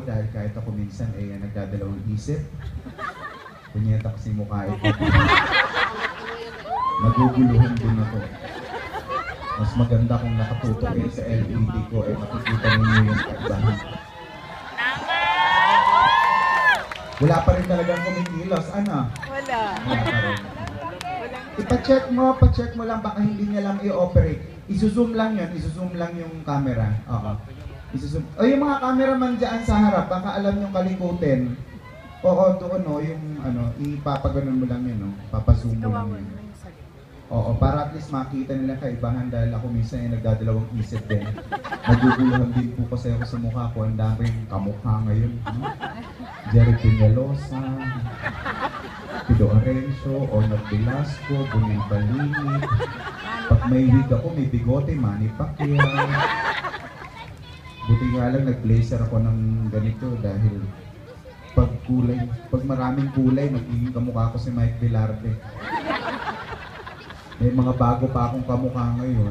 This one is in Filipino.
dahil kahit ako minsan ay nagdadalawang isip. Punyeta kasi mukha ito. Naguguluhan din ako. Mas maganda kung nakatutok sa LED ko ay makikita ninyo yung kaibahan. Wala pa rin talagang kumikilos. Ano? Wala. Wala pa rin. Pa-check mo lang, baka hindi niya lang i-operate. I-zoom lang yun, i-zoom lang yung camera. Oo. I-zoom. O yung mga cameraman dyan sa harap, baka alam yung kalikutin. Oo, doon o, yung ano, ipapaganon mo lang yun, no? Papazoom mo lang yun. Oo, para at least makita nila kaibahan dahil ako minsan ay nagdadalawang isip din. Naguguluhan din po kasi ako sa mukha ko, ang daming kamukha ngayon. No? Jerry Peñalosa, Pido Arencio, Honor Velasco, Bonil Balini. Pag may wig ako, may bigote, Manny Pacquiao. Buti nga lang, nag-blazer ako ng ganito dahil pag maraming kulay, magiging kamukha ko si Mike Velarde. May mga bago pa akong kamukha ngayon.